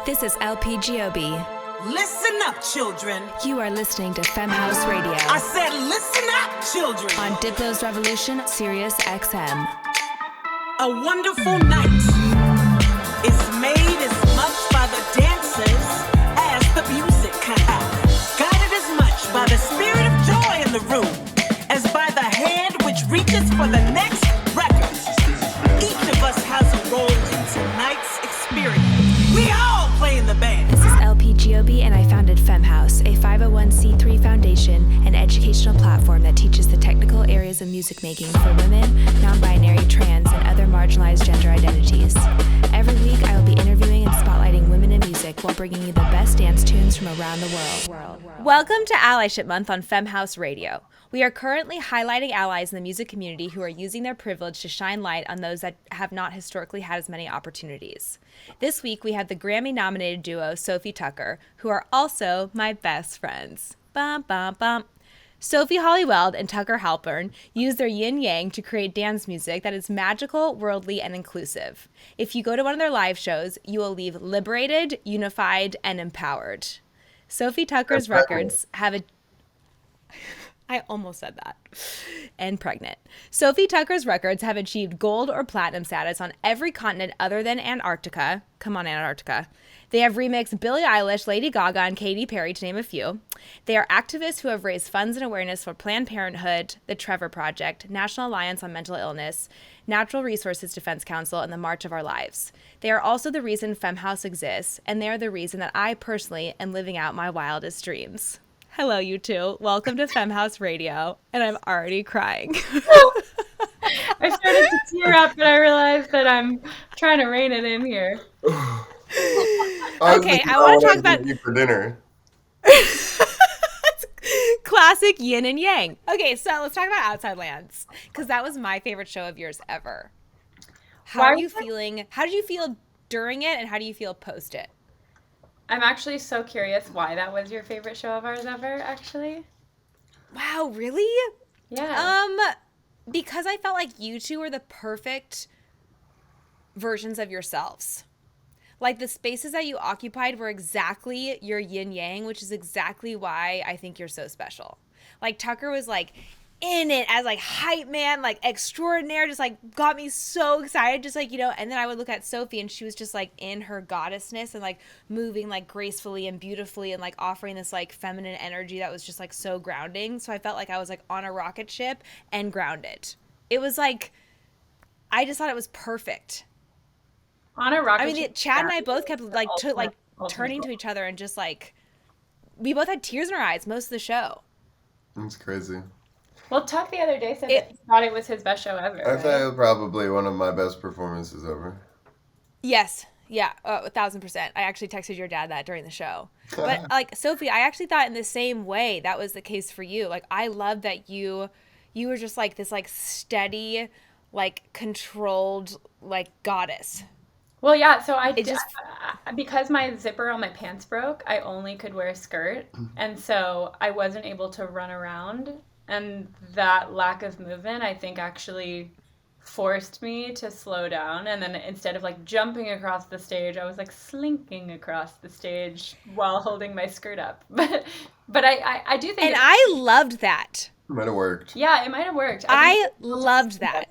This is LP Giobbi. Listen up, children. You are listening to Femme House Radio. I said listen up, children. On Diplo's Revolution, Sirius XM. A wonderful night is made as much by the dancers as the music. Guided as much by the spirit of joy in the room as by the hand which reaches for the next record. Each of us has a role in tonight's experience. We all play in the band. This is LP Giobbi, and I founded Femme House, a 501c3 foundation and educational platform that teaches the technical areas of music making for women, non-binary, trans, and other marginalized gender identities. Every week, I will be interviewing and spotlighting women in music while bringing you the best dance tunes from around the world. Welcome to Allyship Month on Femme House Radio. We are currently highlighting allies in the music community who are using their privilege to shine light on those that have not historically had as many opportunities. This week, we have the Grammy-nominated duo SOFI TUKKER, who are also my best friends. Bum, bum, bum. Sophie Hollyweld and Tucker Halpern use their yin-yang to create dance music that is magical, worldly, and inclusive. If you go to one of their live shows, you will leave liberated, unified, and empowered. Sophie Tukker's records have a... I almost said that. And pregnant. Sophie Tukker's records have achieved gold or platinum status on every continent other than Antarctica. Come on, Antarctica. They have remixed Billie Eilish, Lady Gaga, and Katy Perry, to name a few. They are activists who have raised funds and awareness for Planned Parenthood, the Trevor Project, National Alliance on Mental Illness, Natural Resources Defense Council, and the March of Our Lives. They are also the reason Femme House exists, and they are the reason that I personally am living out my wildest dreams. Hello, you two. Welcome to Femme House Radio, and I'm already crying. I started to tear up, but I realized that I'm trying to rein it in here. Okay, I want to talk about you for dinner. Classic yin and yang. Okay, so let's talk about Outside Lands, because that was my favorite show of yours ever. How are you feeling? How did you feel during it, and how do you feel post it? I'm actually so curious why that was your favorite show of ours ever, actually. Wow, really? Yeah. Because I felt like you two were the perfect versions of yourselves. Like, the spaces that you occupied were exactly your yin-yang, which is exactly why I think you're so special. Like, Tucker was, like, in it as, like, hype man, like, extraordinaire, just, like, got me so excited, just, like, you know, and then I would look at Sophie, and she was just, like, in her goddessness and, like, moving, like, gracefully and beautifully and, like, offering this, like, feminine energy that was just, like, so grounding. So I felt like I was, like, on a rocket ship and grounded. It was, like, I just thought it was perfect. On a rocket ship. I mean, Chad and I both kept, like, turning to each other and just, like, we both had tears in our eyes most of the show. It's crazy. Well, Tuck the other day said that he thought it was his best show ever. I thought it was probably one of my best performances ever. Yes. Yeah, 1,000%. I actually texted your dad that during the show. But, like, Sophie, I actually thought in the same way that was the case for you. Like, I love that you were just, like, this, like, steady, like, controlled, like, goddess. Well, yeah, so because my zipper on my pants broke, I only could wear a skirt, and so I wasn't able to run around, and that lack of movement, I think, actually forced me to slow down, and then instead of, like, jumping across the stage, I was, like, slinking across the stage while holding my skirt up. But I do think... And I loved that. It might have worked. Yeah, it might have worked. I loved that.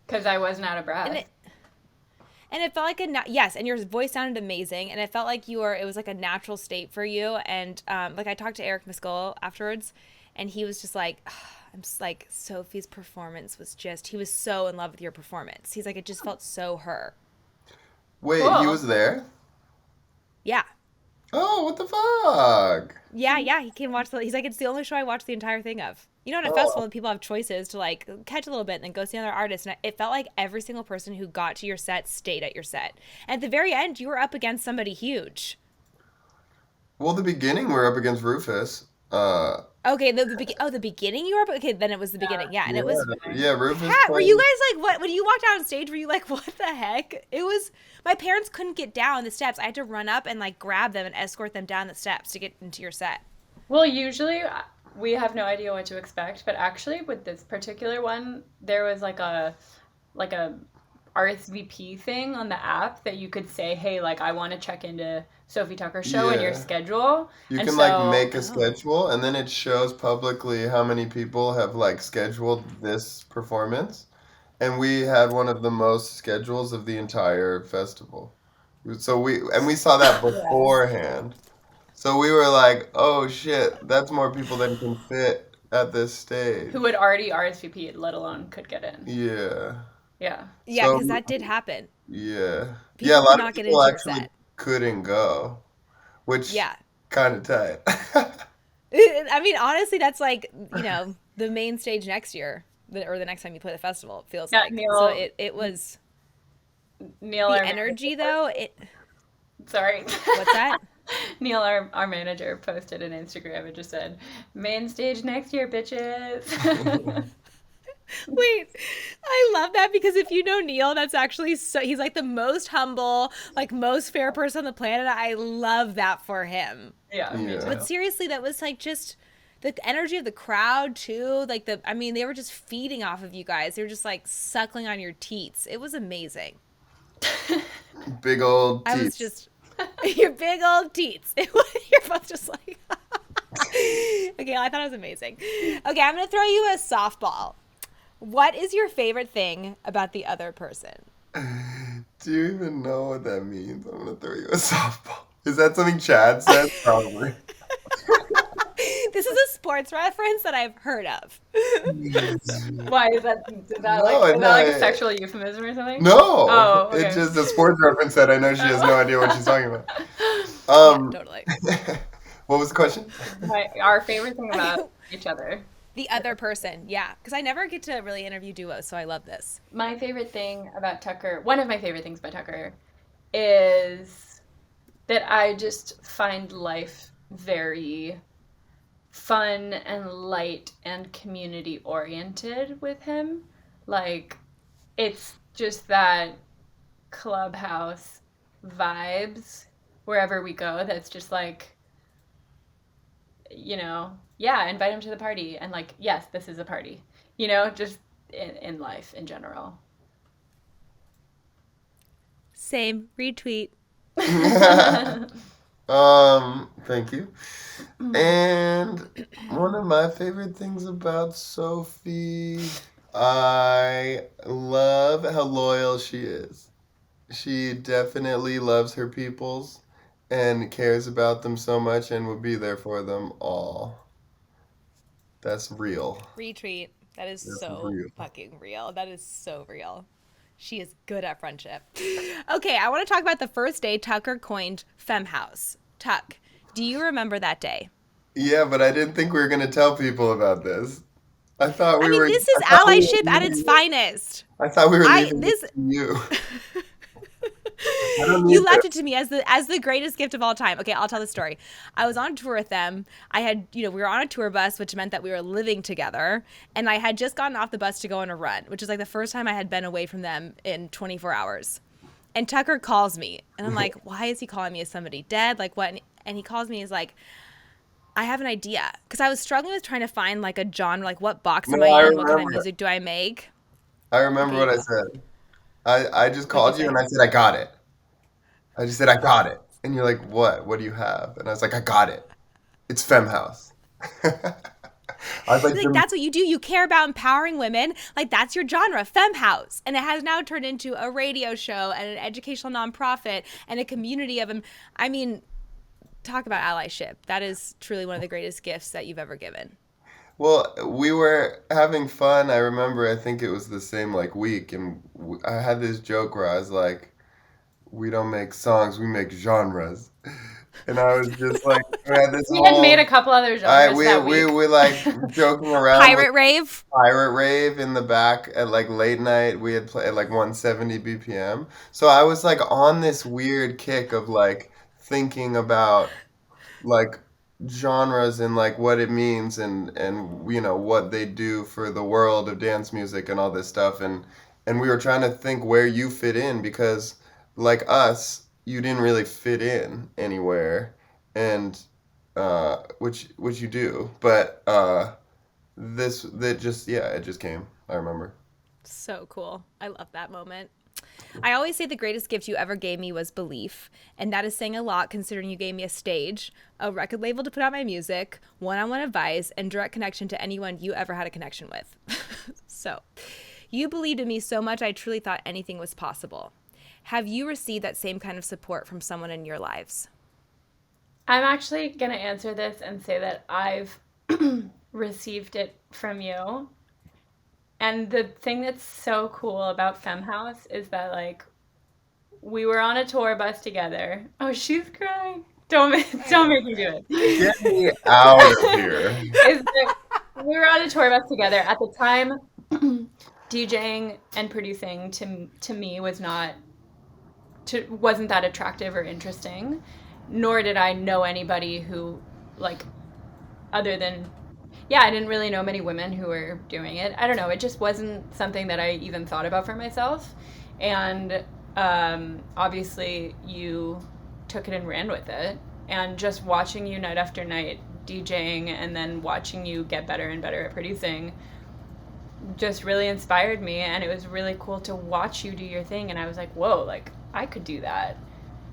Because I wasn't out of breath. And it felt like yes, and your voice sounded amazing, and it felt like it was like a natural state for you. And like, I talked to Eric Miskell afterwards, and he was just like, I'm just like, Sophie's performance was just, he was so in love with your performance. He's like, it just felt so her. Wait, cool. He was there? Yeah. Oh, what the fuck? Yeah, he came watch he's like, it's the only show I watched the entire thing of. You know, at a festival, people have choices to, like, catch a little bit and then go see another artist. And it felt like every single person who got to your set stayed at your set. And at the very end, you were up against somebody huge. Well, the beginning, we're up against Rufus. Okay, the beginning you were up? Okay, then it was the beginning. Yeah, and it was... Yeah, Rufus. Pat, were you guys, like, what? When you walked out on stage, were you like, what the heck? It was... My parents couldn't get down the steps. I had to run up and, like, grab them and escort them down the steps to get into your set. Well, usually... we have no idea what to expect, but actually with this particular one, there was like a RSVP thing on the app that you could say, hey, like, I want to check into Sophie Tucker show in your schedule. You and can so, like make a schedule, and then it shows publicly how many people have like scheduled this performance. And we had one of the most schedules of the entire festival. So we saw that beforehand. So we were like, oh shit, that's more people than can fit at this stage. who would already RSVP, let alone could get in. Yeah. Yeah. Yeah, So because that did happen. yeah. People Yeah, a could lot not of get people into your actually set. couldn't go, which Yeah. kind of tight. I mean, honestly, that's like, you know, the main stage next year, or the next time you play the festival, it feels Yeah, like. Neil- So it was Neil, the our energy, though. Sorry. What's that? Neil, our manager, posted an Instagram and just said, main stage next year, bitches. Wait, I love that because if you know Neil, that's actually he's like the most humble, like most fair person on the planet. I love that for him. Yeah, me too. But seriously, that was like just the energy of the crowd too. Like they were just feeding off of you guys. They were just like suckling on your teats. It was amazing. Big old teeth. I was just your big old teats. You're both just like okay, I thought it was amazing. Okay, I'm gonna throw you a softball. What is your favorite thing about the other person? Do you even know what that means? I'm gonna throw you a softball. Is that something Chad said? Probably. This is a sports reference that I've heard of. Why is that? Is that like a sexual euphemism or something? No. Oh, okay. It's just a sports reference that I know she has no idea what she's talking about. Yeah, totally. What was the question? Our favorite thing about each other. The other person, yeah. Because I never get to really interview duos, so I love this. My favorite thing about Tucker, one of my favorite things about Tucker, is that I just find life very fun and light and community oriented with him. Like, it's just that clubhouse vibes wherever we go that's just like, you know, yeah, invite him to the party and like, yes, this is a party, you know, just in life in general. Same. Retweet. Thank you. And one of my favorite things about Sophie, I love how loyal she is. She definitely loves her peoples and cares about them so much and will be there for them all. That's real. Retweet. That is That's so real. fucking real. That is so real. She is good at friendship. Okay, I want to talk about the first day Tucker coined Femme House. Tuck, do you remember that day? Yeah, but I didn't think we were going to tell people about this. I thought we were. This is allyship at its finest. I thought we were leaving this to you. You left it to me as the greatest gift of all time. Okay, I'll tell the story. I was on tour with them. We were on a tour bus, which meant that we were living together. And I had just gotten off the bus to go on a run, which is like the first time I had been away from them in 24 hours. And Tucker calls me, and I'm like, why is he calling me? Is somebody dead? Like what? And he calls me, he's like, I have an idea. Because I was struggling with trying to find like a genre, like what box am I in? What kind of music do I make? I remember what I said. I just called you and I said, I got it. I just said, I got it. And you're like, what? What do you have? And I was like, I got it. It's Femme House. I was like that's what you do. You care about empowering women. Like that's your genre, Femme House. And it has now turned into a radio show and an educational nonprofit and a community of them. I mean, talk about allyship. That is truly one of the greatest gifts that you've ever given. Well, we were having fun. I remember, I think it was the same like week. And I had this joke where I was like, we don't make songs, we make genres. And I was just like, we had made a couple other genres we like joking around. Pirate rave in the back at like late night. We had played at like 170 BPM. So I was like on this weird kick of like thinking about like genres and like what it means and you know what they do for the world of dance music and all this stuff. And we were trying to think where you fit in because like us, you didn't really fit in anywhere, and which you do, but it just came. I remember. So cool. I love that moment. I always say the greatest gift you ever gave me was belief, and that is saying a lot considering you gave me a stage, a record label to put out my music, one-on-one advice, and direct connection to anyone you ever had a connection with. So, you believed in me so much I truly thought anything was possible. Have you received that same kind of support from someone in your lives? I'm actually going to answer this and say that I've received it from you. And the thing that's so cool about Femme House is that, like, we were on a tour bus together. Oh, she's crying. Don't make me do it. Get me out of here. We were on a tour bus together. At the time, DJing and producing to me wasn't that attractive or interesting, nor did I know anybody who, like, other than, yeah, I didn't really know many women who were doing it. I don't know. It just wasn't something that I even thought about for myself. And obviously, you took it and ran with it. And just watching you night after night DJing and then watching you get better and better at producing just really inspired me. And it was really cool to watch you do your thing. And I was like, whoa, like, I could do that.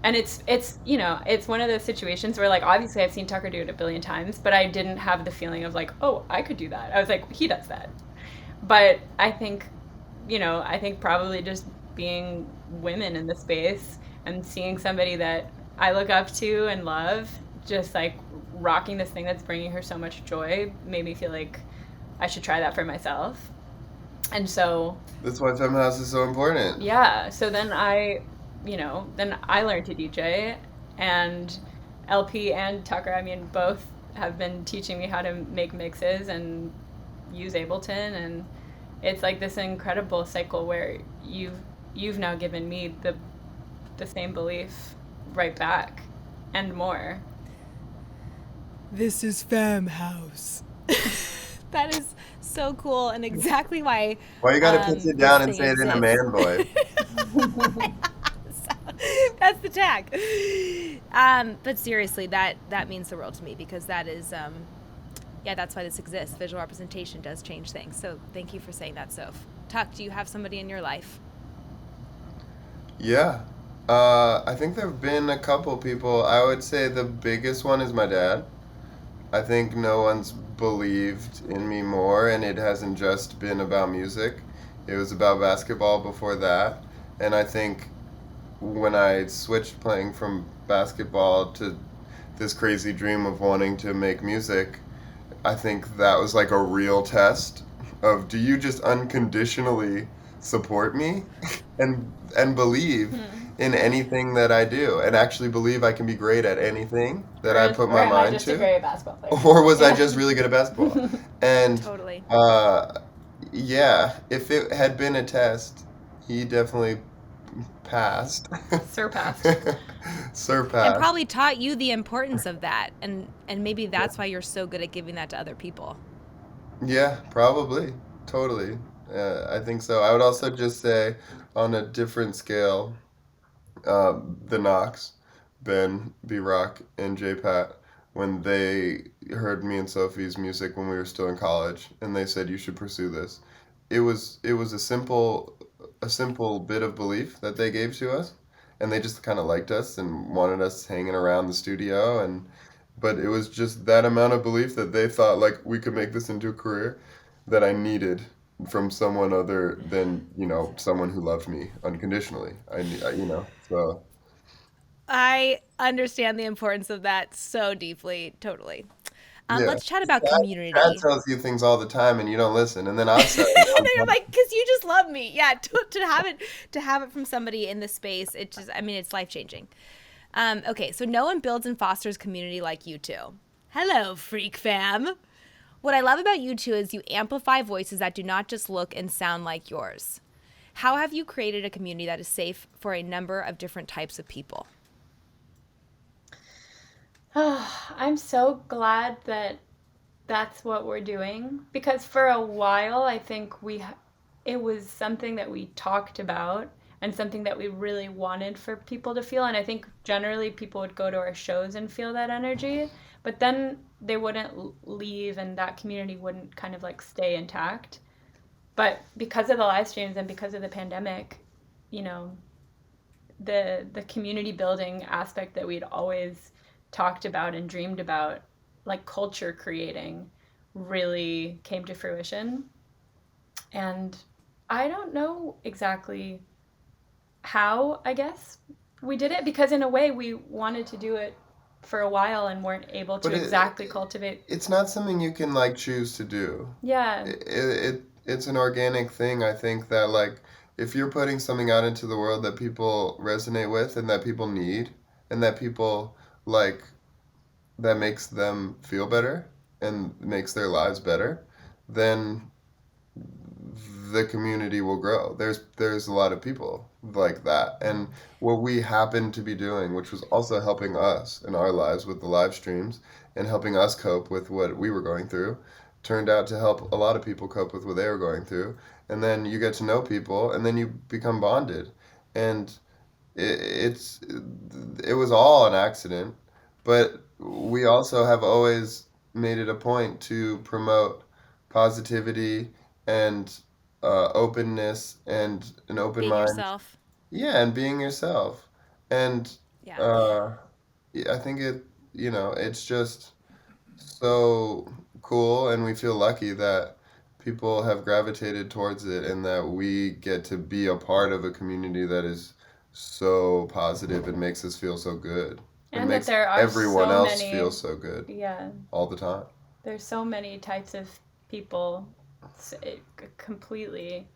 And it's you know, it's one of those situations where, like, obviously I've seen Tucker do it a billion times, but I didn't have the feeling of, like, oh, I could do that. I was like, he does that. But I think probably just being women in the space and seeing somebody that I look up to and love just, like, rocking this thing that's bringing her so much joy made me feel like I should try that for myself. And so That's why Femme House is so important. yeah, so then I learned to DJ, and LP and Tucker, I mean, both have been teaching me how to make mixes and use Ableton, and it's like this incredible cycle where you've now given me the same belief right back and more. This is Femme House. That is so cool, and exactly why. Why you gotta pitch it down and say it in a man voice? That's the tag. But seriously, that means the world to me, because that is, that's why this exists. Visual representation does change things. So thank you for saying that, Soph. Tuck, do you have somebody in your life? Yeah. I think there have been a couple people. I would say the biggest one is my dad. I think no one's believed in me more, and it hasn't just been about music. It was about basketball before that. And I think when I switched playing from basketball to this crazy dream of wanting to make music, I think that was like a real test of, do you just unconditionally support me and believe in anything that I do, and actually believe I can be great at anything that I put my mind just to? a great basketball player? Or was I just really good at basketball? And Totally. yeah, if it had been a test, he definitely passed. Surpassed. And probably taught you the importance of that, and maybe that's why you're so good at giving that to other people. Yeah, probably. Totally. I think so. I would also just say, on a different scale, the Knox, Ben, B-Rock, and J-Pat, when they heard me and Sophie's music when we were still in college, and they said, you should pursue this. It was a simple bit of belief that they gave to us, and they just kind of liked us and wanted us hanging around the studio, but it was just that amount of belief that they thought, like, we could make this into a career, that I needed from someone other than, someone who loved me unconditionally. So I understand the importance of that so deeply. Totally. yeah. Let's chat about community. Dad tells you things all the time and you don't listen, and then I'll say You're like, because you just love me. Yeah, to have it from somebody in this space, it's life-changing. Okay, so no one builds and fosters community like you two. Hello, freak fam. What I love about you two is you amplify voices that do not just look and sound like yours. How have you created a community that is safe for a number of different types of people? I'm so glad that that's what we're doing, because for a while I think it was something that we talked about and something that we really wanted for people to feel, and I think generally people would go to our shows and feel that energy, but then they wouldn't leave and that community wouldn't kind of like stay intact. But because of the live streams and because of the pandemic, you know, the community building aspect that we'd always talked about and dreamed about, like culture creating, really came to fruition. And I don't know exactly how, I guess, we did it, because in a way we wanted to do it for a while and weren't able to exactly cultivate. It's not something you can like choose to do. Yeah. It's an organic thing. I think that like if you're putting something out into the world that people resonate with and that people need and that people like, that makes them feel better and makes their lives better, then the community will grow. There's a lot of people like that. And what we happened to be doing, which was also helping us in our lives with the live streams and helping us cope with what we were going through, turned out to help a lot of people cope with what they were going through. And then you get to know people and then you become bonded. And it was all an accident, but we also have always made it a point to promote positivity and openness and an open mind. Being yourself. Yeah, and being yourself. And Yeah. I think it's just so cool, and we feel lucky that people have gravitated towards it and that we get to be a part of a community that is so positive and makes us feel so good. And it that makes there are everyone so else many, feel so good yeah, all the time. there's so many types of people completely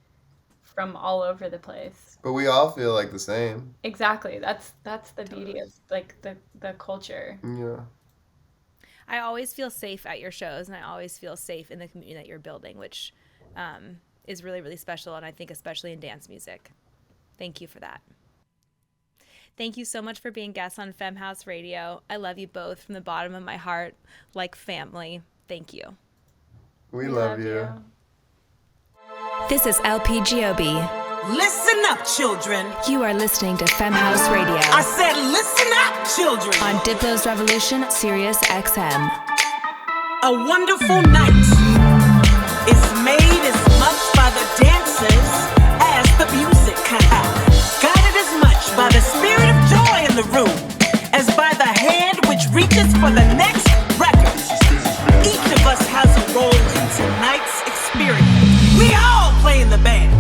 from all over the place. But we all feel like the same. Exactly. That's the beauty of like the culture. Yeah. I always feel safe at your shows, and I always feel safe in the community that you're building, which is really, really special, and I think especially in dance music. Thank you for that. Thank you so much for being guests on Femme House Radio. I love you both from the bottom of my heart, like family. Thank you. We love you. This is LP Giobbi. Listen up, children. You are listening to Femme House Radio. I said listen up, children. On Diplo's Revolution, Sirius XM. A wonderful night is made as much by the dancers as the music. Guided as much by the spirit of joy in the room as by the hand which reaches for the next record. Each of us has a role in tonight's experience. We all play in the band.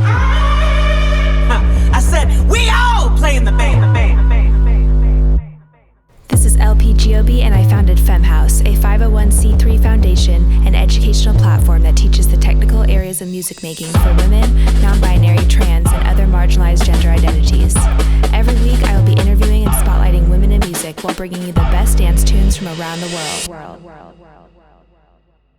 I said, we all play in the band. This is LP Giobbi, and I founded Femme House, a 501c3 foundation and educational platform that teaches the technical areas of music making for women, non-binary, trans, and other marginalized gender identities. Every week, I will be interviewing and spotlighting women in music while bringing you the best dance tunes from around the world.